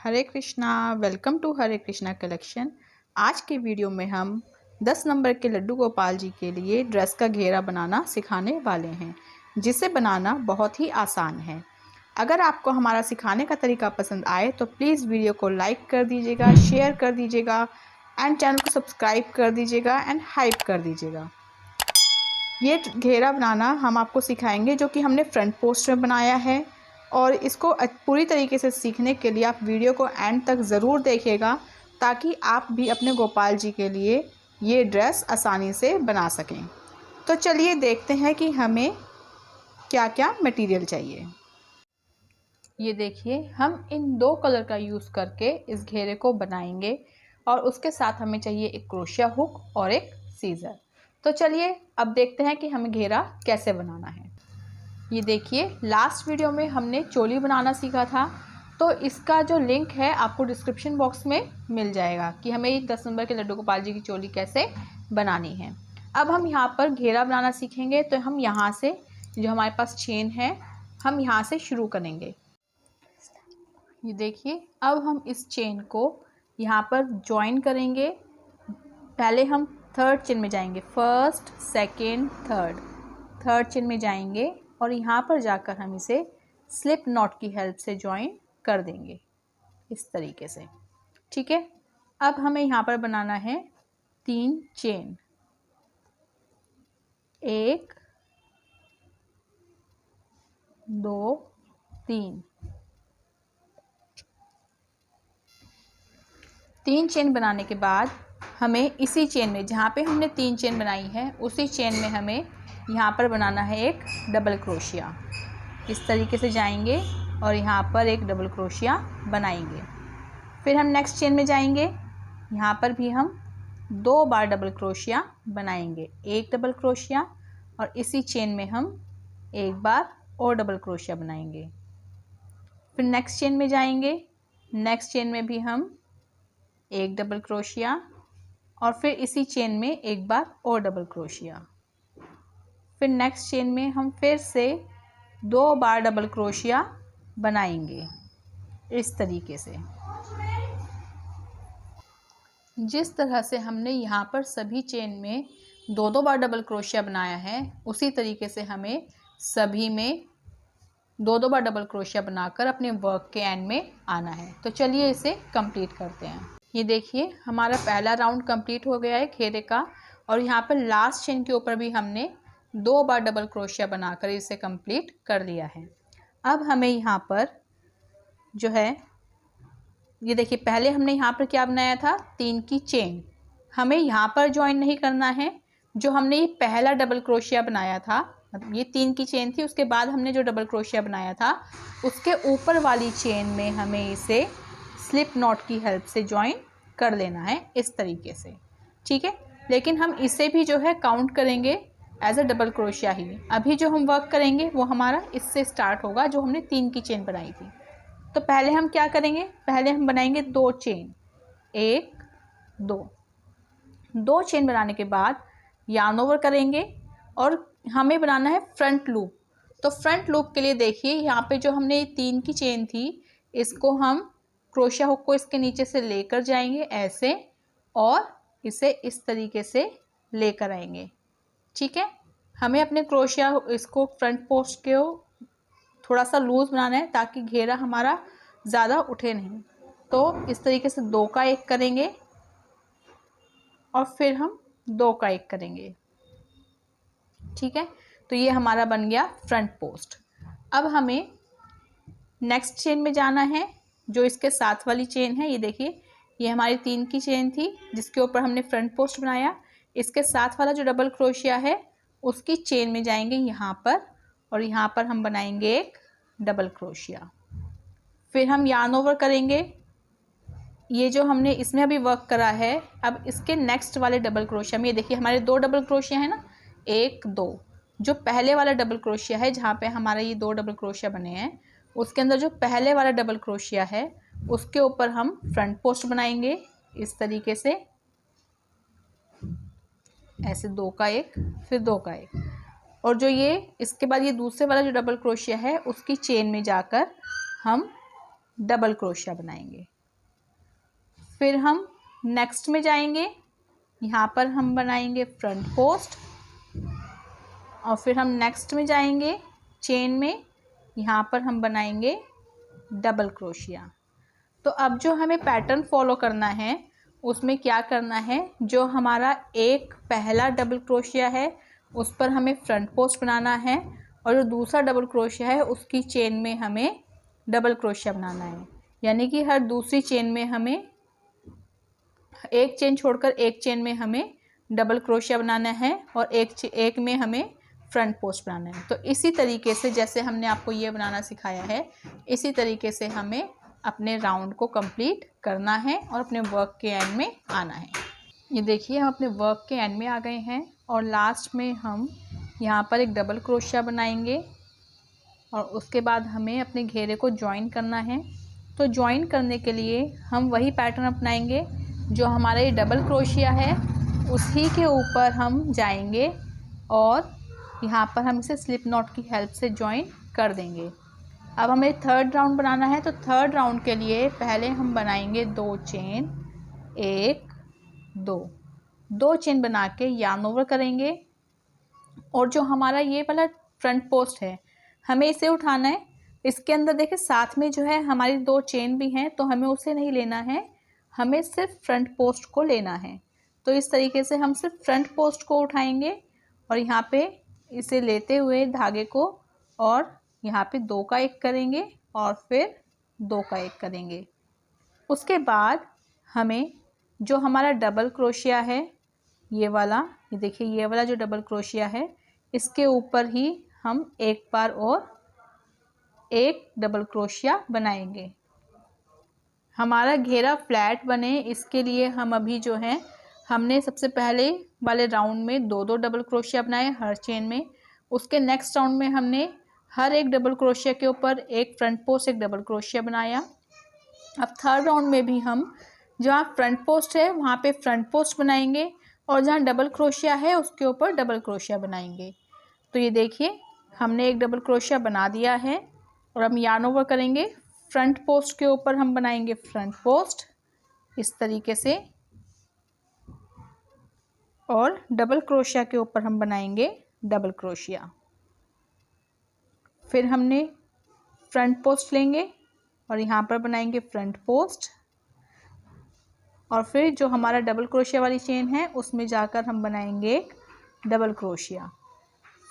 Hare Krishna. Welcome to Hare Krishna collection. आज के video में हम 10 नंबर के लड्डू गोपाल जी के लिए ड्रेस का घेरा बनाना सिखाने वाले हैं, जिसे बनाना बहुत ही आसान है। अगर आपको हमारा सिखाने का तरीका पसंद आए तो प्लीज़ वीडियो को लाइक कर दीजिएगा, शेयर कर दीजिएगा एंड चैनल को सब्सक्राइब कर दीजिएगा एंड हाइप कर दीजिएगा। ये घेरा बनाना हम आपको सिखाएंगे जो कि हमने फ्रंट पोस्ट में बनाया है, और इसको पूरी तरीके से सीखने के लिए आप वीडियो को एंड तक ज़रूर देखिएगा ताकि आप भी अपने गोपाल जी के लिए ये ड्रेस आसानी से बना सकें। तो चलिए देखते हैं कि हमें क्या क्या मटेरियल चाहिए। ये देखिए, हम इन 2 कलर का यूज़ करके इस घेरे को बनाएंगे और उसके साथ हमें चाहिए एक क्रोशिया हुक और एक सीज़र। तो चलिए अब देखते हैं कि हमें घेरा कैसे बनाना है। ये देखिए, लास्ट वीडियो में हमने चोली बनाना सीखा था, तो इसका जो लिंक है आपको डिस्क्रिप्शन बॉक्स में मिल जाएगा कि हमें 10 नंबर के लड्डू गोपाल जी की चोली कैसे बनानी है। अब हम यहाँ पर घेरा बनाना सीखेंगे, तो हम यहाँ से जो हमारे पास चेन है हम यहाँ से शुरू करेंगे। ये देखिए, अब हम इस चेन को यहाँ पर ज्वाइन करेंगे। पहले हम थर्ड चेन में जाएंगे, फर्स्ट सेकेंड थर्ड चेन में जाएंगे और यहाँ पर जाकर हम इसे स्लिप नॉट की हेल्प से ज्वाइन कर देंगे इस तरीके से। ठीक है, अब हमें यहाँ पर बनाना है 3 चेन, 1 2 3 चेन बनाने के बाद हमें इसी चेन में, जहाँ पे हमने 3 चेन बनाई है उसी चेन में हमें यहाँ पर बनाना है एक डबल क्रोशिया। इस तरीके से जाएंगे और यहाँ पर एक डबल क्रोशिया बनाएंगे। फिर हम नेक्स्ट चेन में जाएंगे, यहाँ पर भी हम 2 बार डबल क्रोशिया बनाएंगे, एक डबल क्रोशिया, और इसी चेन में हम एक बार और डबल क्रोशिया बनाएंगे। फिर नेक्स्ट चेन में जाएंगे, नेक्स्ट चेन में भी हम एक डबल क्रोशिया और फिर इसी चेन में एक बार और डबल क्रोशिया। फिर नेक्स्ट चेन में हम फिर से 2 बार डबल क्रोशिया बनाएंगे इस तरीके से। जिस तरह से हमने यहाँ पर सभी चेन में 2 बार डबल क्रोशिया बनाया है, उसी तरीके से हमें सभी में 2 बार डबल क्रोशिया बनाकर अपने वर्क के एंड में आना है। तो चलिए इसे कंप्लीट करते हैं। ये देखिए, हमारा पहला राउंड कंप्लीट हो गया है घेरे का, और यहाँ पर लास्ट चेन के ऊपर भी हमने 2 बार डबल क्रोशिया बनाकर इसे कंप्लीट कर लिया है। अब हमें यहाँ पर जो है, ये देखिए, पहले हमने यहाँ पर क्या बनाया था, 3 की चेन। हमें यहाँ पर ज्वाइन नहीं करना है। जो हमने ये पहला डबल क्रोशिया बनाया था, ये 3 की चेन थी, उसके बाद हमने जो डबल क्रोशिया बनाया था उसके ऊपर वाली चेन में हमें इसे स्लिप नॉट की हेल्प से ज्वाइन कर लेना है इस तरीके से। ठीक है, लेकिन हम इसे भी जो है काउंट करेंगे एज अ डबल क्रोशिया ही। अभी जो हम वर्क करेंगे वो हमारा इससे स्टार्ट होगा, जो हमने 3 की चेन बनाई थी। तो पहले हम क्या करेंगे, पहले हम बनाएंगे 2 चेन, 1 2 चेन बनाने के बाद यार्न ओवर करेंगे और हमें बनाना है फ्रंट लूप। तो फ्रंट लूप के लिए देखिए, यहाँ पे जो हमने 3 की चेन थी, इसको हम क्रोशिया हुक को इसके नीचे से लेकर जाएंगे ऐसे, और इसे इस तरीके से लेकर आएंगे। ठीक है, हमें अपने क्रोशिया इसको फ्रंट पोस्ट के थोड़ा सा लूज बनाना है ताकि घेरा हमारा ज़्यादा उठे नहीं। तो इस तरीके से 2 का 1 करेंगे और फिर हम 2 का 1 करेंगे। ठीक है, तो ये हमारा बन गया फ्रंट पोस्ट। अब हमें नेक्स्ट चेन में जाना है, जो इसके साथ वाली चेन है। ये देखिए, ये हमारी 3 की चेन थी जिसके ऊपर हमने फ्रंट पोस्ट बनाया। इसके साथ वाला जो डबल क्रोशिया है उसकी चेन में जाएंगे यहाँ पर, और यहाँ पर हम बनाएंगे एक डबल क्रोशिया। फिर हम यार्न ओवर करेंगे। ये जो हमने इसमें अभी वर्क करा है, अब इसके नेक्स्ट वाले डबल क्रोशिया में, ये देखिए हमारे 2 डबल क्रोशिया है ना, 1 2। जो पहले वाला डबल क्रोशिया है, जहाँ पे हमारा ये 2 डबल क्रोशिया बने हैं, उसके अंदर जो पहले वाला डबल क्रोशिया है उसके ऊपर हम फ्रंट पोस्ट बनाएंगे इस तरीके से, ऐसे 2 का 1 फिर 2 का 1, और जो ये इसके बाद ये दूसरे वाला जो डबल क्रोशिया है उसकी चेन में जाकर हम डबल क्रोशिया बनाएंगे। फिर हम नेक्स्ट में जाएंगे, यहाँ पर हम बनाएंगे फ्रंट पोस्ट, और फिर हम नेक्स्ट में जाएंगे चेन में, यहाँ पर हम बनाएंगे डबल क्रोशिया। तो अब जो हमें पैटर्न फॉलो करना है उसमें क्या करना है, जो हमारा एक पहला डबल क्रोशिया है उस पर हमें फ्रंट पोस्ट बनाना है, और जो दूसरा डबल क्रोशिया है उसकी चेन में हमें डबल क्रोशिया बनाना है। यानी कि हर दूसरी चेन में हमें एक चेन छोड़कर एक चेन में हमें डबल क्रोशिया बनाना है, और एक में हमें फ्रंट पोस्ट बनाना है। तो इसी तरीके से जैसे हमने आपको ये बनाना सिखाया है, इसी तरीके से हमें अपने राउंड को कंप्लीट करना है और अपने वर्क के एंड में आना है। ये देखिए हम अपने वर्क के एंड में आ गए हैं, और लास्ट में हम यहाँ पर एक डबल क्रोशिया बनाएंगे, और उसके बाद हमें अपने घेरे को ज्वाइन करना है। तो ज्वाइन करने के लिए हम वही पैटर्न अपनाएंगे, जो हमारा ये डबल क्रोशिया है उसी के ऊपर हम जाएंगे, और यहाँ पर हम इसे स्लिप नॉट की हेल्प से ज्वाइन कर देंगे। अब हमें थर्ड राउंड बनाना है, तो थर्ड राउंड के लिए पहले हम बनाएंगे 2 चेन, 1 2 चेन बना के यार्न ओवर करेंगे, और जो हमारा ये वाला फ्रंट पोस्ट है हमें इसे उठाना है। इसके अंदर देखिए साथ में जो है हमारी 2 चेन भी हैं, तो हमें उसे नहीं लेना है, हमें सिर्फ फ्रंट पोस्ट को लेना है। तो इस तरीके से हम सिर्फ फ्रंट पोस्ट को उठाएंगे, और यहाँ पे इसे लेते हुए धागे को, और यहाँ पे 2 का 1 करेंगे, और फिर 2 का 1 करेंगे। उसके बाद हमें जो हमारा डबल क्रोशिया है ये वाला, ये देखिए ये वाला जो डबल क्रोशिया है इसके ऊपर ही हम एक बार और एक डबल क्रोशिया बनाएंगे। हमारा घेरा फ्लैट बने इसके लिए हम अभी जो है हमने सबसे पहले वाले राउंड में 2 डबल क्रोशिया बनाए हर चेन में। उसके नेक्स्ट राउंड में हमने हर एक डबल क्रोशिया के ऊपर एक फ्रंट पोस्ट एक डबल क्रोशिया बनाया। अब थर्ड राउंड में भी हम जहाँ फ्रंट पोस्ट है वहाँ पे फ्रंट पोस्ट बनाएंगे, और जहाँ डबल क्रोशिया है उसके ऊपर डबल क्रोशिया बनाएंगे। तो ये देखिए हमने एक डबल क्रोशिया बना दिया है, और हम यार्न ओवर करेंगे। फ्रंट पोस्ट के ऊपर हम बनाएंगे फ्रंट पोस्ट इस तरीके से, और डबल क्रोशिया के ऊपर हम बनाएंगे डबल क्रोशिया। फिर हमने फ्रंट पोस्ट लेंगे और यहाँ पर बनाएंगे फ्रंट पोस्ट, और फिर जो हमारा डबल क्रोशिया वाली चेन है उसमें जाकर हम बनाएंगे एक डबल क्रोशिया।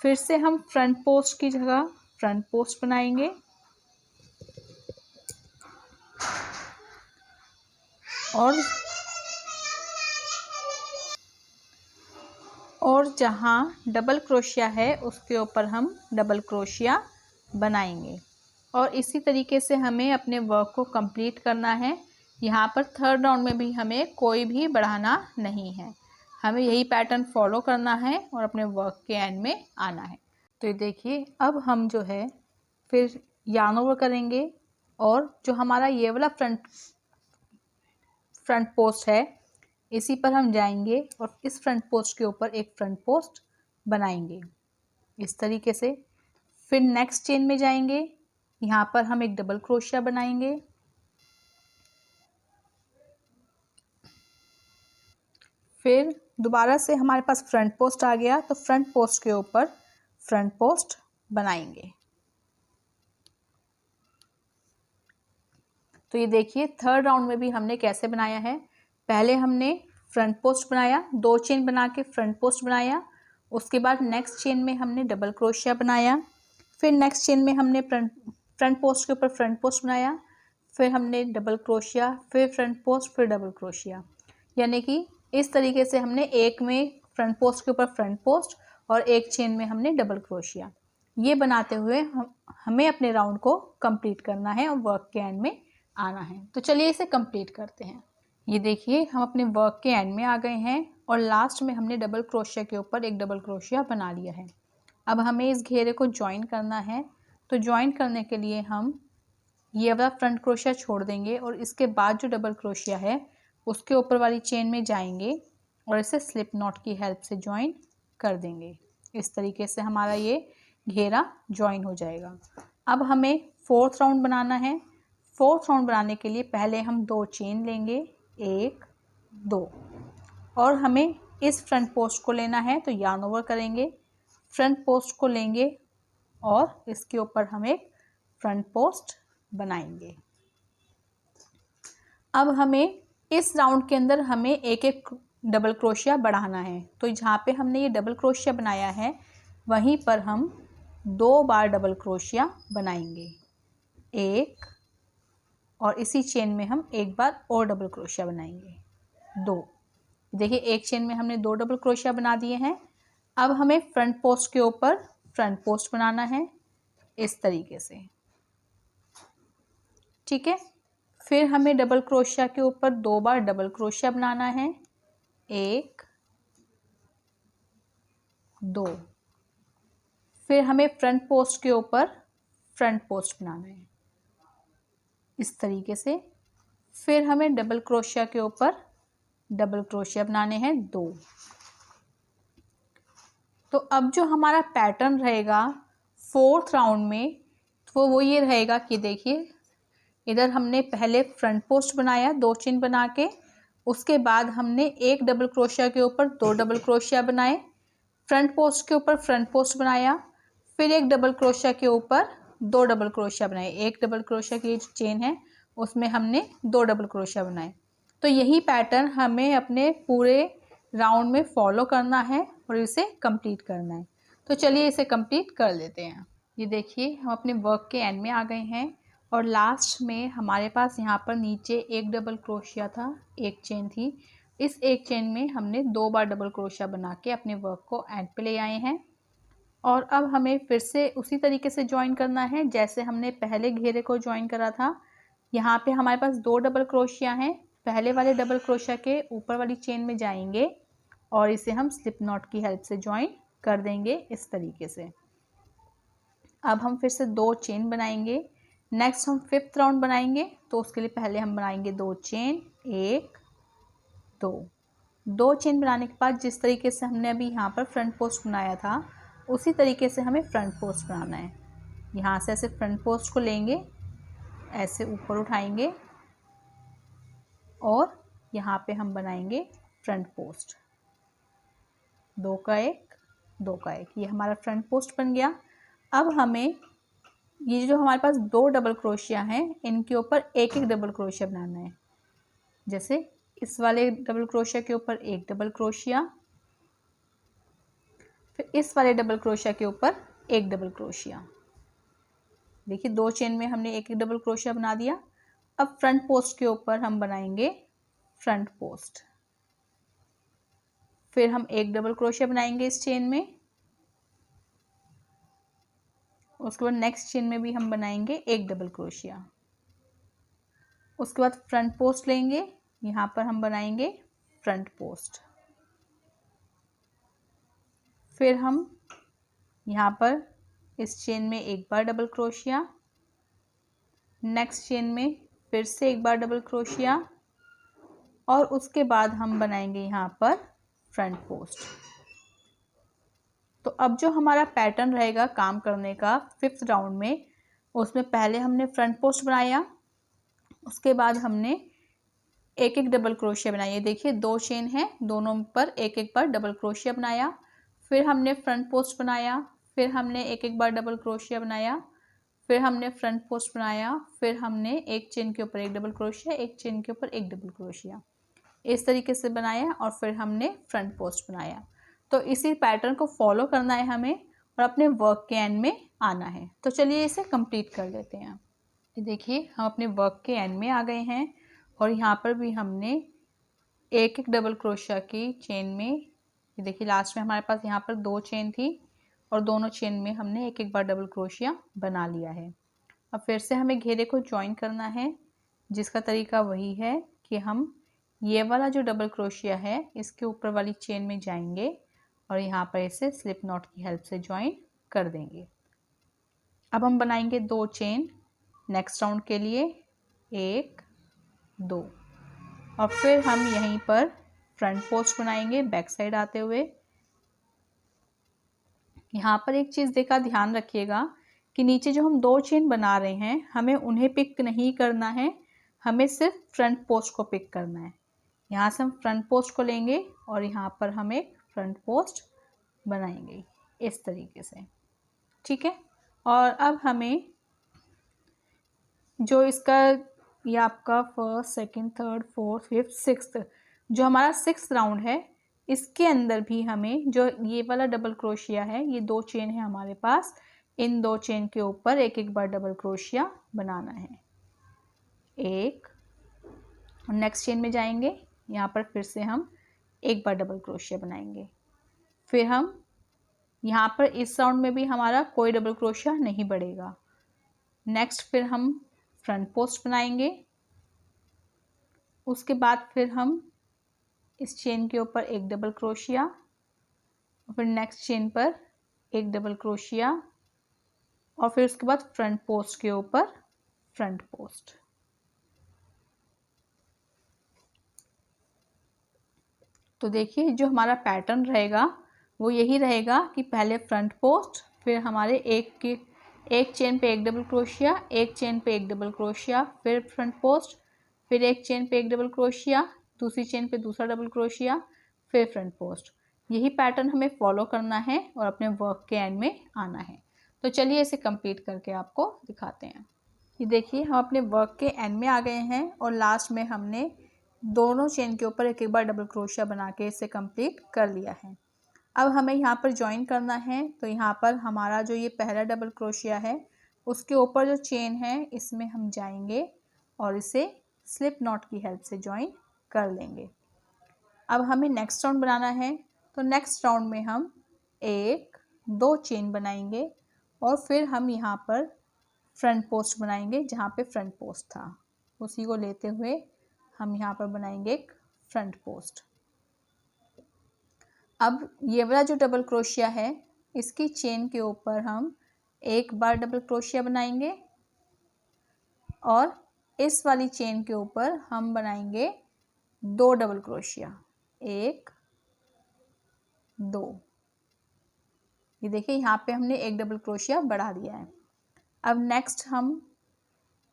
फिर से हम फ्रंट पोस्ट की जगह फ्रंट पोस्ट बनाएंगे, और जहाँ डबल क्रोशिया है उसके ऊपर हम डबल क्रोशिया बनाएंगे। और इसी तरीके से हमें अपने वर्क को कंप्लीट करना है। यहाँ पर थर्ड राउंड में भी हमें कोई भी बढ़ाना नहीं है, हमें यही पैटर्न फॉलो करना है और अपने वर्क के एंड में आना है। तो ये देखिए अब हम जो है फिर यार्न ओवर करेंगे, और जो हमारा ये वाला फ्रंट पोस्ट है इसी पर हम जाएंगे, और इस फ्रंट पोस्ट के ऊपर एक फ्रंट पोस्ट बनाएंगे इस तरीके से। फिर नेक्स्ट चेन में जाएंगे, यहाँ पर हम एक डबल क्रोशिया बनाएंगे, फिर दोबारा से हमारे पास फ्रंट पोस्ट आ गया, तो फ्रंट पोस्ट के ऊपर फ्रंट पोस्ट बनाएंगे। तो ये देखिए थर्ड राउंड में भी हमने कैसे बनाया है। पहले हमने फ्रंट पोस्ट बनाया, 2 चेन बना के फ्रंट पोस्ट बनाया, उसके बाद नेक्स्ट चेन में हमने डबल क्रोशिया बनाया, फिर नेक्स्ट चेन में हमने फ्रंट पोस्ट के ऊपर फ्रंट पोस्ट बनाया, फिर हमने डबल क्रोशिया, फिर फ्रंट पोस्ट, फिर डबल क्रोशिया। यानी कि इस तरीके से हमने एक में फ्रंट पोस्ट के ऊपर फ्रंट पोस्ट और एक चेन में हमने डबल क्रोशिया, ये बनाते हुए हमें अपने राउंड को कंप्लीट करना है और वर्क के एंड में आना है। तो चलिए इसे कंप्लीट करते हैं। ये देखिए हम अपने वर्क के एंड में आ गए हैं, और लास्ट में हमने डबल क्रोशिया के ऊपर एक डबल क्रोशिया बना लिया है। अब हमें इस घेरे को ज्वाइन करना है, तो ज्वाइन करने के लिए हम ये वाला फ्रंट क्रोशिया छोड़ देंगे, और इसके बाद जो डबल क्रोशिया है उसके ऊपर वाली चेन में जाएंगे और इसे स्लिप नॉट की हेल्प से ज्वाइन कर देंगे। इस तरीके से हमारा ये घेरा ज्वाइन हो जाएगा। अब हमें फोर्थ राउंड बनाना है। फोर्थ राउंड बनाने के लिए पहले हम 2 चेन लेंगे, 1 2। और हमें इस फ्रंट पोस्ट को लेना है, तो यार्न ओवर करेंगे, फ्रंट पोस्ट को लेंगे और इसके ऊपर हम एक फ्रंट पोस्ट बनाएंगे। अब हमें इस राउंड के अंदर हमें एक एक डबल क्रोशिया बढ़ाना है। तो जहाँ पे हमने ये डबल क्रोशिया बनाया है वहीं पर हम 2 बार डबल क्रोशिया बनाएंगे, 1, और इसी चेन में हम एक बार और डबल क्रोशिया बनाएंगे, 2। देखिए एक चेन में हमने 2 डबल क्रोशिया बना दिए हैं। अब हमें फ्रंट पोस्ट के ऊपर फ्रंट पोस्ट बनाना है इस तरीके से, ठीक है। फिर हमें डबल क्रोशिया के ऊपर 2 बार डबल क्रोशिया बनाना है, 1 2। फिर हमें फ्रंट पोस्ट के ऊपर फ्रंट पोस्ट बनाना है इस तरीके से। फिर हमें डबल क्रोशिया के ऊपर डबल क्रोशिया बनाने हैं 2। तो अब जो हमारा पैटर्न रहेगा 4th राउंड में, तो वो ये रहेगा कि देखिए इधर हमने पहले फ्रंट पोस्ट बनाया 2 चेन बना के, उसके बाद हमने एक डबल क्रोशिया के ऊपर 2 डबल क्रोशिया बनाए, फ्रंट पोस्ट के ऊपर फ्रंट पोस्ट बनाया, फिर एक डबल क्रोशिया के ऊपर 2 डबल क्रोशिया बनाए, एक डबल क्रोशिया की जो चेन है उसमें हमने 2 डबल क्रोशिया बनाए। तो यही पैटर्न हमें अपने पूरे राउंड में फॉलो करना है और इसे कंप्लीट करना है। तो चलिए इसे कंप्लीट कर लेते हैं। ये देखिए हम अपने वर्क के एंड में आ गए हैं और लास्ट में हमारे पास यहाँ पर नीचे एक डबल क्रोशिया था, एक चेन थी। इस एक चेन में हमने 2 बार डबल क्रोशिया बना के अपने वर्क को एंड पे ले आए हैं। और अब हमें फिर से उसी तरीके से ज्वाइन करना है जैसे हमने पहले घेरे को ज्वाइन करा था। यहाँ पे हमारे पास 2 डबल क्रोशिया हैं, पहले वाले डबल क्रोशिया के ऊपर वाली चेन में जाएंगे और इसे हम स्लिप नॉट की हेल्प से ज्वाइन कर देंगे इस तरीके से। अब हम फिर से 2 चेन बनाएंगे। नेक्स्ट हम 5th राउंड बनाएंगे, तो उसके लिए पहले हम बनाएंगे 2 चेन, 1 2 चेन बनाने के बाद जिस तरीके से हमने अभी यहाँ पर फ्रंट पोस्ट बनाया था उसी तरीके से हमें फ्रंट पोस्ट बनाना है। यहाँ से ऐसे फ्रंट पोस्ट को लेंगे, ऐसे ऊपर उठाएंगे और यहाँ पे हम बनाएंगे फ्रंट पोस्ट, 2 का 1 2 का 1। ये हमारा फ्रंट पोस्ट बन गया। अब हमें ये जो हमारे पास 2 डबल क्रोशिया हैं इनके ऊपर एक एक डबल क्रोशिया बनाना है। जैसे इस वाले डबल क्रोशिया के ऊपर एक डबल क्रोशिया, फिर इस वाले डबल क्रोशिया के ऊपर एक डबल क्रोशिया। देखिए 2 चेन में हमने एक एक डबल क्रोशिया बना दिया। अब फ्रंट पोस्ट के ऊपर हम बनाएंगे फ्रंट पोस्ट, फिर हम एक डबल क्रोशिया बनाएंगे इस चेन में, उसके बाद नेक्स्ट चेन में भी हम बनाएंगे एक डबल क्रोशिया। उसके बाद फ्रंट पोस्ट लेंगे, यहाँ पर हम बनाएंगे फ्रंट पोस्ट, फिर हम यहाँ पर इस चेन में एक बार डबल क्रोशिया, नेक्स्ट चेन में फिर से एक बार डबल क्रोशिया और उसके बाद हम बनाएंगे यहाँ पर फ्रंट पोस्ट। तो अब जो हमारा पैटर्न रहेगा काम करने का 5th राउंड में, उसमें पहले हमने फ्रंट पोस्ट बनाया, उसके बाद हमने एक एक डबल क्रोशिया बनाया। ये देखिए 2 चेन है, दोनों पर एक एक बार डबल क्रोशिया बनाया, फिर हमने फ्रंट पोस्ट बनाया, फिर हमने एक एक बार डबल क्रोशिया बनाया, फिर हमने फ्रंट पोस्ट बनाया, फिर हमने एक चेन के ऊपर एक डबल क्रोशिया, एक चेन के ऊपर एक डबल क्रोशिया, इस तरीके से बनाया और फिर हमने फ्रंट पोस्ट बनाया। तो इसी पैटर्न को फॉलो करना है हमें और अपने वर्क के एंड में आना है। तो चलिए इसे कंप्लीट कर लेते हैं। ये देखिए हम अपने वर्क के एंड में आ गए हैं और यहाँ पर भी हमने एक एक डबल क्रोशिया की चेन में, ये देखिए लास्ट में हमारे पास यहाँ पर 2 चेन थी और दोनों चेन में हमने एक एक बार डबल क्रोशिया बना लिया है। अब फिर से हमें घेरे को ज्वाइन करना है, जिसका तरीका वही है कि हम ये वाला जो डबल क्रोशिया है इसके ऊपर वाली चेन में जाएंगे और यहाँ पर इसे स्लिप नॉट की हेल्प से ज्वाइन कर देंगे। अब हम बनाएंगे 2 चेन नेक्स्ट राउंड के लिए, 1 2 और फिर हम यहीं पर फ्रंट पोस्ट बनाएंगे बैक साइड आते हुए। यहाँ पर एक चीज़ देखा ध्यान रखिएगा कि नीचे जो हम 2 चेन बना रहे हैं हमें उन्हें पिक नहीं करना है, हमें सिर्फ फ्रंट पोस्ट को पिक करना है। यहाँ से हम फ्रंट पोस्ट को लेंगे और यहाँ पर हम एक फ्रंट पोस्ट बनाएंगे इस तरीके से, ठीक है। और अब हमें जो इसका ये आपका first, second, third, fourth, fifth, sixth, जो हमारा सिक्स्थ राउंड है, इसके अंदर भी हमें जो ये वाला डबल क्रोशिया है, ये 2 चेन है हमारे पास, इन 2 चेन के ऊपर एक एक बार डबल क्रोशिया बनाना है। एक, नेक्स्ट चेन में जाएंगे, यहाँ पर फिर से हम एक बार डबल क्रोशिया बनाएंगे। फिर हम यहाँ पर इस राउंड में भी हमारा कोई डबल क्रोशिया नहीं बढ़ेगा। नेक्स्ट फिर हम फ्रंट पोस्ट बनाएंगे। उसके बाद फिर हम इस चेन के ऊपर एक डबल क्रोशिया, फिर नेक्स्ट चेन पर एक डबल क्रोशिया, और फिर उसके बाद फ्रंट पोस्ट के ऊपर फ्रंट पोस्ट। तो देखिए जो हमारा पैटर्न रहेगा वो यही रहेगा कि पहले फ्रंट पोस्ट, फिर हमारे एक चेन पे एक डबल क्रोशिया, एक चेन पे एक डबल क्रोशिया, फिर फ्रंट पोस्ट, फिर एक चेन पे एक डबल क्रोशिया, दूसरी चेन पे दूसरा डबल क्रोशिया, फिर फ्रंट पोस्ट। यही पैटर्न हमें फॉलो करना है और अपने वर्क के एंड में आना है। तो चलिए इसे कंप्लीट करके आपको दिखाते हैं। ये देखिए हम अपने वर्क के एंड में आ गए हैं और लास्ट में हमने दोनों चेन के ऊपर एक एक बार डबल क्रोशिया बना के इसे कंप्लीट कर लिया है। अब हमें यहाँ पर ज्वाइन करना है, तो यहाँ पर हमारा जो ये पहला डबल क्रोशिया है उसके ऊपर जो चेन है इसमें हम जाएंगे और इसे स्लिप नॉट की हेल्प से ज्वाइन कर लेंगे। अब हमें नेक्स्ट राउंड बनाना है, तो नेक्स्ट राउंड में हम एक, 2 चेन बनाएंगे और फिर हम यहाँ पर फ्रंट पोस्ट बनाएंगे। जहाँ पे फ्रंट पोस्ट था उसी को लेते हुए हम यहाँ पर बनाएंगे एक फ्रंट पोस्ट। अब ये वाला जो डबल क्रोशिया है इसकी चेन के ऊपर हम एक बार डबल क्रोशिया बनाएंगे और इस वाली चेन के ऊपर हम बनाएंगे 2 डबल क्रोशिया, 1, 2। ये देखिए यहाँ पे हमने एक डबल क्रोशिया बढ़ा दिया है। अब नेक्स्ट हम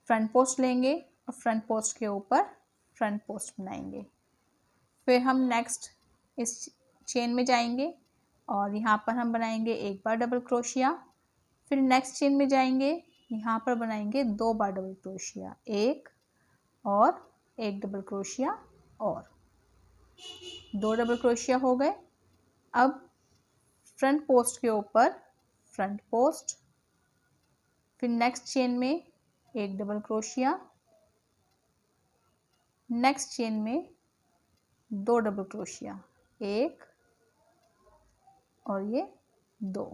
फ्रंट पोस्ट लेंगे और फ्रंट पोस्ट के ऊपर फ्रंट पोस्ट बनाएंगे। फिर हम नेक्स्ट इस चेन में जाएंगे और यहाँ पर हम बनाएंगे एक बार डबल क्रोशिया, फिर नेक्स्ट चेन में जाएंगे, यहाँ पर बनाएंगे 2 बार डबल क्रोशिया, एक और एक डबल क्रोशिया और 2 डबल क्रोशिया हो गए। अब फ्रंट पोस्ट के ऊपर फ्रंट पोस्ट, फिर नेक्स्ट चेन में एक डबल क्रोशिया, नेक्स्ट चेन में 2 डबल क्रोशिया, एक और ये 2।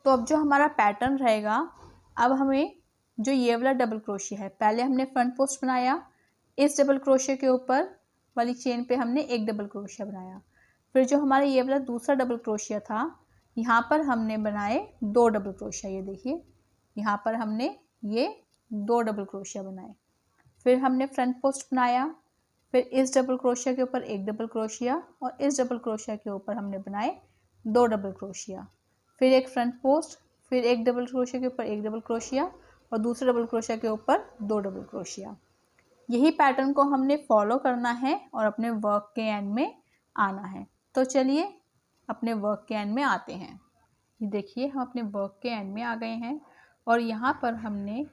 तो अब जो हमारा पैटर्न रहेगा, अब हमें जो ये वाला डबल क्रोशिया है, पहले हमने फ्रंट पोस्ट बनाया, इस डबल क्रोशिया के ऊपर वाली चेन पे हमने एक डबल क्रोशिया बनाया, फिर जो हमारा ये वाला दूसरा डबल क्रोशिया था यहाँ पर हमने बनाए 2 डबल क्रोशिया। ये देखिए यहाँ पर हमने ये 2 डबल क्रोशिया बनाए, फिर हमने फ्रंट पोस्ट बनाया, फिर इस डबल क्रोशिया के ऊपर एक डबल क्रोशिया और इस डबल क्रोशिया के ऊपर हमने बनाए 2 डबल क्रोशिया, फिर एक फ्रंट पोस्ट, फिर एक डबल क्रोशिया के ऊपर एक डबल क्रोशिया और दूसरे डबल क्रोशिया के ऊपर 2 डबल क्रोशिया। यही पैटर्न को हमने फॉलो करना है और अपने वर्क के एंड में आना है। तो चलिए अपने वर्क के एंड में आते हैं। ये देखिए हम अपने वर्क के एंड में आ गए हैं और यहाँ पर हमने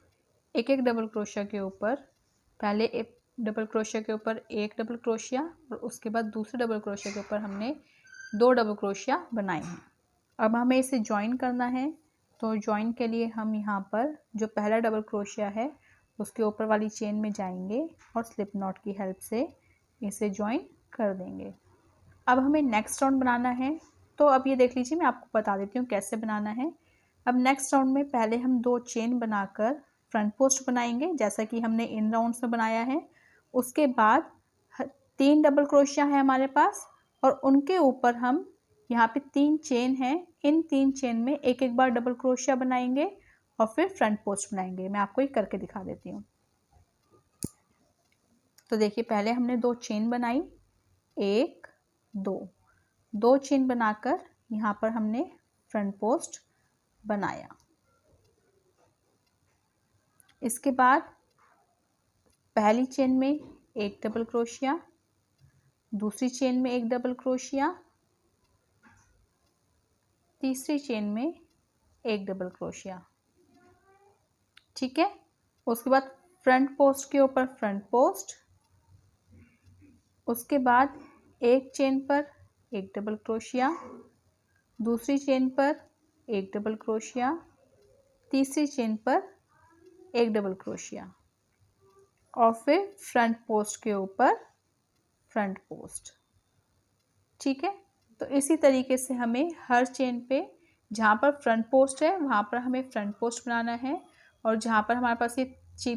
एक एक डबल क्रोशिया के ऊपर, पहले एक डबल क्रोशिया के ऊपर एक डबल क्रोशिया और उसके बाद दूसरे डबल क्रोशिया के ऊपर हमने 2 डबल क्रोशिया बनाए हैं। अब हमें इसे ज्वाइन करना है, तो ज्वाइन के लिए हम यहाँ पर जो पहला डबल क्रोशिया है उसके ऊपर वाली चेन में जाएंगे और स्लिप नॉट की हेल्प से इसे ज्वाइन कर देंगे। अब हमें नेक्स्ट राउंड बनाना है, तो अब ये देख लीजिए मैं आपको बता देती हूँ कैसे बनाना है। अब नेक्स्ट राउंड में पहले हम 2 चेन बनाकर फ्रंट पोस्ट बनाएंगे जैसा कि हमने इन राउंड्स में बनाया है। उसके बाद 3 डबल क्रोशिया है हमारे पास और उनके ऊपर हम यहाँ पे 3 चेन हैं, इन 3 चेन में एक एक बार डबल क्रोशिया बनाएंगे और फिर फ्रंट पोस्ट बनाएंगे। मैं आपको ये करके दिखा देती हूँ। तो देखिए पहले हमने 2 चेन बनाई, 1, 2 चेन बनाकर यहाँ पर हमने फ्रंट पोस्ट बनाया। इसके बाद पहली चेन में एक डबल क्रोशिया, दूसरी चेन में एक डबल क्रोशिया, तीसरी चेन में एक डबल क्रोशिया। ठीक है। उसके बाद फ्रंट पोस्ट के ऊपर फ्रंट पोस्ट, उसके बाद एक चेन पर एक डबल क्रोशिया, दूसरी चेन पर एक डबल क्रोशिया, तीसरी चेन पर एक डबल क्रोशिया और फिर फ्रंट पोस्ट के ऊपर फ्रंट पोस्ट। ठीक है। तो इसी तरीके से हमें हर चेन पे जहाँ पर फ्रंट पोस्ट है वहाँ पर हमें फ्रंट पोस्ट बनाना है, और जहाँ पर हमारे पास ये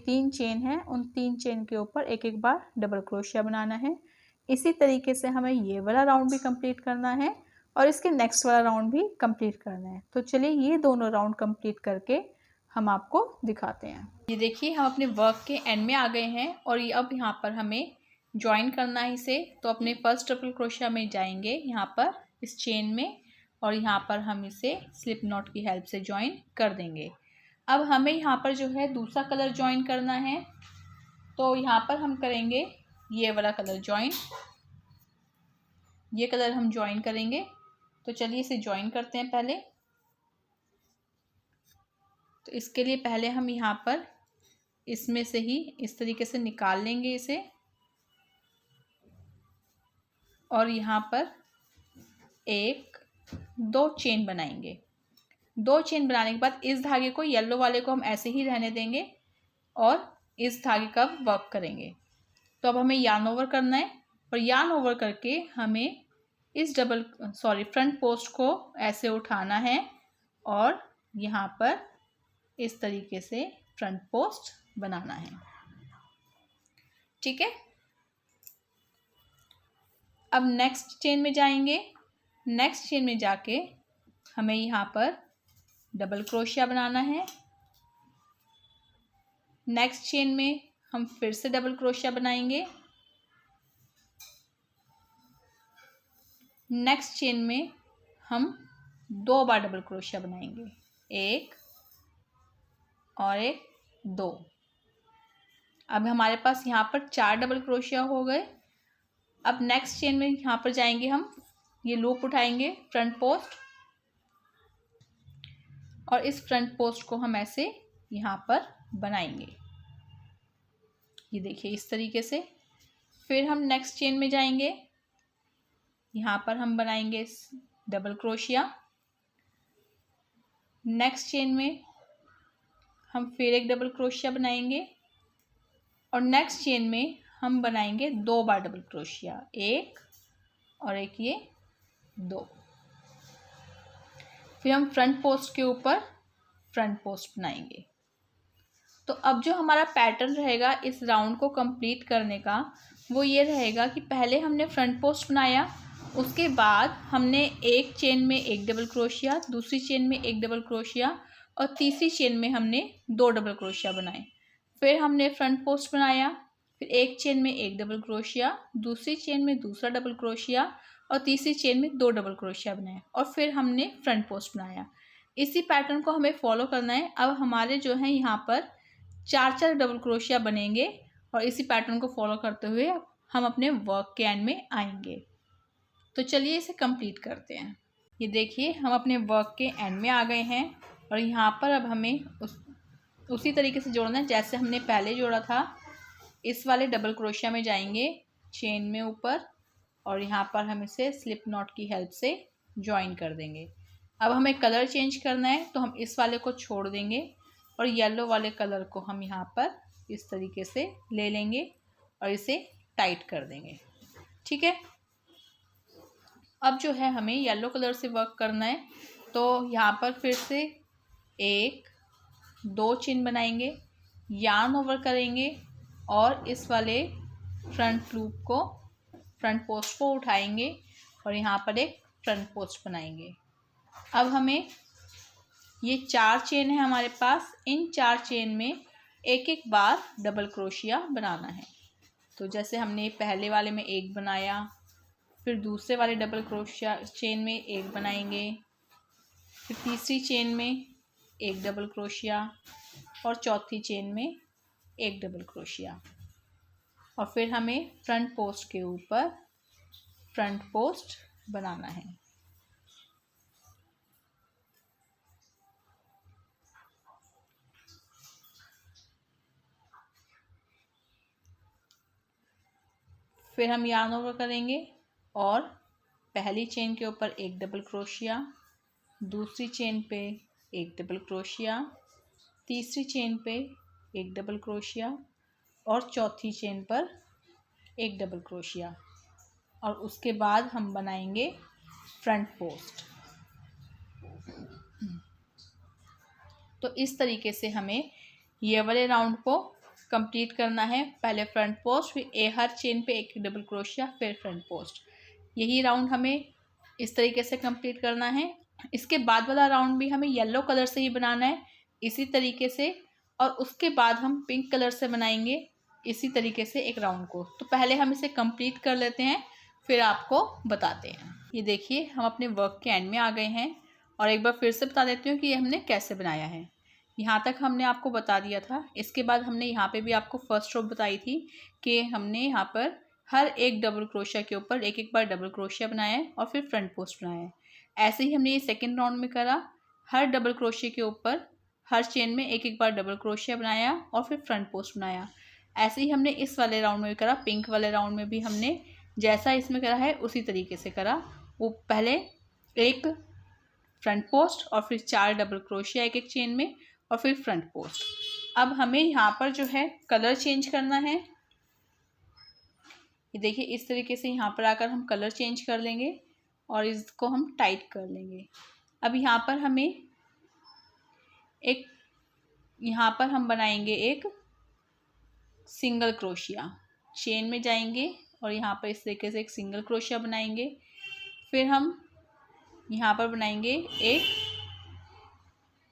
3 चेन है उन 3 चेन के ऊपर एक एक बार डबल क्रोशिया बनाना है। इसी तरीके से हमें ये वाला राउंड भी कंप्लीट करना है और इसके नेक्स्ट वाला राउंड भी कंप्लीट करना है। तो चलिए ये दोनों राउंड कंप्लीट करके हम आपको दिखाते हैं। ये देखिए हम अपने वर्क के एंड में आ गए हैं और ये अब यहाँ पर हमें ज्वाइन करना है इसे। तो अपने फर्स्ट डबल क्रोशिया में जाएंगे यहाँ पर इस चेन में और यहाँ पर हम इसे स्लिप नॉट की हेल्प से ज्वाइन कर देंगे। अब हमें यहाँ पर जो है दूसरा कलर ज्वाइन करना है, तो यहाँ पर हम करेंगे ये वाला कलर ज्वाइन, ये कलर हम ज्वाइन करेंगे। तो चलिए इसे ज्वाइन करते हैं पहले। तो इसके लिए पहले हम यहाँ पर इसमें से ही इस तरीके से निकाल लेंगे इसे और यहाँ पर एक दो चेन बनाएंगे। 2 चेन बनाने के बाद इस धागे को येलो वाले को हम ऐसे ही रहने देंगे और इस धागे का वर्क करेंगे। तो अब हमें यार्न ओवर करना है और यार्न ओवर करके हमें इस फ्रंट पोस्ट को ऐसे उठाना है और यहाँ पर इस तरीके से फ्रंट पोस्ट बनाना है। ठीक है। अब नेक्स्ट चेन में जाएंगे। नेक्स्ट चेन में जाके हमें यहाँ पर डबल क्रोशिया बनाना है। नेक्स्ट चेन में हम फिर से डबल क्रोशिया बनाएंगे। नेक्स्ट चेन में हम 2 बार डबल क्रोशिया बनाएंगे, एक और एक, 2। अब हमारे पास यहाँ पर 4 डबल क्रोशिया हो गए। अब नेक्स्ट चेन में यहाँ पर जाएंगे हम, ये लूप उठाएंगे फ्रंट पोस्ट और इस फ्रंट पोस्ट को हम ऐसे यहाँ पर बनाएंगे, ये देखिए इस तरीके से। फिर हम नेक्स्ट चेन में जाएंगे, यहाँ पर हम बनाएंगे डबल क्रोशिया। नेक्स्ट चेन में हम फिर एक डबल क्रोशिया बनाएंगे और नेक्स्ट चेन में हम बनाएंगे 2 बार डबल क्रोशिया, एक और एक, ये 2। फिर हम फ्रंट पोस्ट के ऊपर फ्रंट पोस्ट बनाएंगे। तो अब जो हमारा पैटर्न रहेगा इस राउंड को कंप्लीट करने का वो ये रहेगा कि पहले हमने फ्रंट पोस्ट बनाया, उसके बाद हमने एक चेन में एक डबल क्रोशिया, दूसरी चेन में एक डबल क्रोशिया और तीसरी चेन में हमने 2 डबल क्रोशिया बनाए। फिर हमने फ्रंट पोस्ट बनाया, फिर एक चेन में एक डबल क्रोशिया, दूसरी चेन में दूसरा डबल क्रोशिया और तीसरी चेन में 2 डबल क्रोशिया बनाए और फिर हमने फ्रंट पोस्ट बनाया। इसी पैटर्न को हमें फॉलो करना है। अब हमारे जो है यहाँ पर 4 डबल क्रोशिया बनेंगे और इसी पैटर्न को फॉलो करते हुए हम अपने वर्क के एंड में आएंगे। तो चलिए इसे कंप्लीट करते हैं। ये देखिए हम अपने वर्क के एंड में आ गए हैं और यहाँ पर अब हमें उसी तरीके से जोड़ना है जैसे हमने पहले जोड़ा था। इस वाले डबल क्रोशिया में जाएंगे चेन में ऊपर और यहाँ पर हम इसे स्लिप नॉट की हेल्प से ज्वाइन कर देंगे। अब हमें कलर चेंज करना है तो हम इस वाले को छोड़ देंगे और येलो वाले कलर को हम यहाँ पर इस तरीके से ले लेंगे और इसे टाइट कर देंगे। ठीक है। अब जो है हमें येलो कलर से वर्क करना है, तो यहाँ पर फिर से 1-2 चेन बनाएंगे, यार्न ओवर करेंगे और इस वाले फ्रंट लूप को, फ्रंट पोस्ट को उठाएंगे और यहाँ पर एक फ्रंट पोस्ट बनाएंगे। अब हमें ये 4 चेन है हमारे पास, इन 4 चेन में एक एक बार डबल क्रोशिया बनाना है। तो जैसे हमने पहले वाले में एक बनाया, फिर दूसरे वाले डबल क्रोशिया चेन में एक बनाएंगे, फिर तीसरी चेन में एक डबल क्रोशिया और चौथी चेन में एक डबल क्रोशिया। और फिर हमें फ्रंट पोस्ट के ऊपर फ्रंट पोस्ट बनाना है। फिर हम यार्न ओवर करेंगे और पहली चेन के ऊपर एक डबल क्रोशिया, दूसरी चेन पे एक डबल क्रोशिया, तीसरी चेन पे एक डबल क्रोशिया और चौथी चेन पर एक डबल क्रोशिया, और उसके बाद हम बनाएंगे फ्रंट पोस्ट। तो इस तरीके से हमें ये वाले राउंड को कंप्लीट करना है। पहले फ्रंट पोस्ट, फिर हर चेन पे एक डबल क्रोशिया, फिर फ्रंट पोस्ट। यही राउंड हमें इस तरीके से कंप्लीट करना है। इसके बाद वाला राउंड भी हमें येलो कलर से ही बनाना है इसी तरीके से, और उसके बाद हम पिंक कलर से बनाएंगे इसी तरीके से एक राउंड को। तो पहले हम इसे कंप्लीट कर लेते हैं, फिर आपको बताते हैं। ये देखिए हम अपने वर्क के एंड में आ गए हैं, और एक बार फिर से बता देती हूँ कि ये हमने कैसे बनाया है। यहाँ तक हमने आपको बता दिया था। इसके बाद हमने यहाँ पे भी आपको फर्स्ट रो बताई थी कि हमने यहाँ पर हर एक डबल क्रोशिया के ऊपर एक एक बार डबल क्रोशिया बनाया है और फिर फ्रंट पोस्ट बनाया है। ऐसे ही हमने ये सेकेंड राउंड में करा, हर डबल क्रोशिया के ऊपर हर चेन में एक एक बार डबल क्रोशिया बनाया और फिर फ्रंट पोस्ट बनाया। ऐसे ही हमने इस वाले राउंड में भी करा। पिंक वाले राउंड में भी हमने जैसा इसमें करा है उसी तरीके से करा। वो पहले एक फ्रंट पोस्ट और फिर 4 डबल क्रोशिया एक एक चेन में और फिर फ्रंट पोस्ट। अब हमें यहाँ पर जो है कलर चेंज करना है। ये देखिए इस तरीके से यहाँ पर आकर हम कलर चेंज कर लेंगे और इसको हम टाइट कर लेंगे। अब यहाँ पर हमें यहाँ पर हम बनाएंगे एक सिंगल क्रोशिया। चेन में जाएंगे और यहाँ पर इस तरीके से एक सिंगल क्रोशिया बनाएंगे। फिर हम यहाँ पर बनाएंगे 1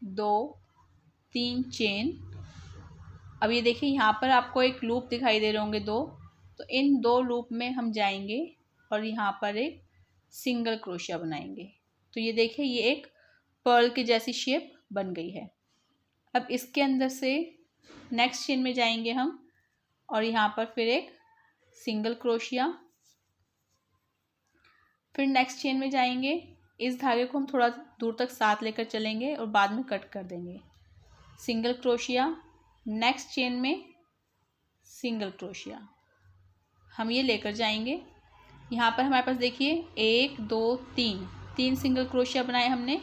2 3 चेन। अब ये देखिए यहाँ पर आपको एक लूप दिखाई दे रहे होंगे 2, तो इन 2 लूप में हम जाएंगे और यहाँ पर एक सिंगल क्रोशिया बनाएंगे। तो ये देखिए ये एक पर्ल की जैसी शेप बन गई है। अब इसके अंदर से नेक्स्ट चेन में जाएंगे हम और यहाँ पर फिर एक सिंगल क्रोशिया, फिर नेक्स्ट चेन में जाएंगे। इस धागे को हम थोड़ा दूर तक साथ लेकर चलेंगे और बाद में कट कर देंगे। सिंगल क्रोशिया, नेक्स्ट चेन में सिंगल क्रोशिया, हम ये लेकर जाएंगे। यहाँ पर हमारे पास देखिए 1 2 3 सिंगल क्रोशिया बनाए हमने।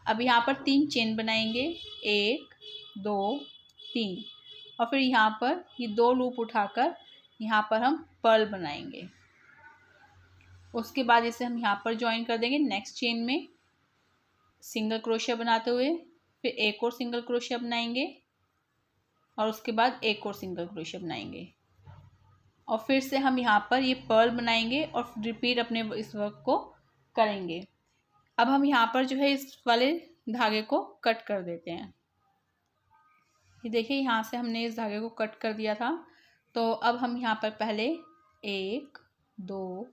अब यहाँ पर 3 चेन बनाएंगे, 1 2 3, और फिर यहाँ पर ये 2 लूप उठाकर यहाँ पर हम पर्ल बनाएंगे। उसके बाद इसे हम यहाँ पर ज्वाइन कर देंगे नेक्स्ट चेन में सिंगल क्रोशिया बनाते हुए, फिर एक और सिंगल क्रोशिया बनाएंगे और उसके बाद एक और सिंगल क्रोशिया बनाएंगे, और फिर से हम यहाँ पर ये पर्ल बनाएंगे और रिपीट अपने इस वर्क को करेंगे। अब हम यहाँ पर जो है इस वाले धागे को कट कर देते हैं। ये देखिए यहाँ से हमने इस धागे को कट कर दिया था। तो अब हम यहाँ पर पहले 1 2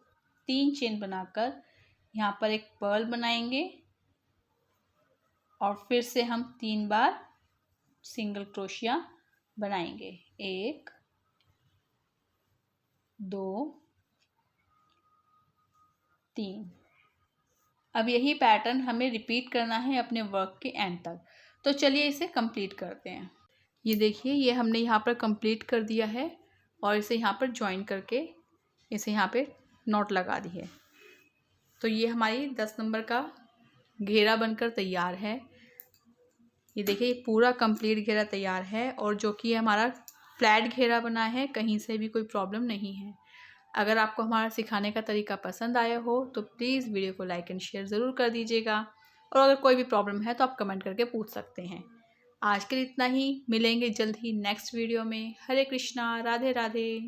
3 चेन बनाकर यहाँ पर एक पर्ल बनाएंगे और फिर से हम 3 बार सिंगल क्रोशिया बनाएंगे, 1 2 3। अब यही पैटर्न हमें रिपीट करना है अपने वर्क के एंड तक। तो चलिए इसे कंप्लीट करते हैं। ये देखिए ये हमने यहाँ पर कंप्लीट कर दिया है और इसे यहाँ पर ज्वाइन करके इसे यहाँ पे नॉट लगा दी है। तो ये हमारी 10 नंबर का घेरा बनकर तैयार है। ये देखिए ये पूरा कंप्लीट घेरा तैयार है और जो कि हमारा फ्लैट घेरा बना है, कहीं से भी कोई प्रॉब्लम नहीं है। अगर आपको हमारा सिखाने का तरीका पसंद आया हो तो प्लीज़ वीडियो को लाइक एंड शेयर ज़रूर कर दीजिएगा, और अगर कोई भी प्रॉब्लम है तो आप कमेंट करके पूछ सकते हैं। आज के लिए इतना ही, मिलेंगे जल्द ही नेक्स्ट वीडियो में। हरे कृष्णा, राधे राधे।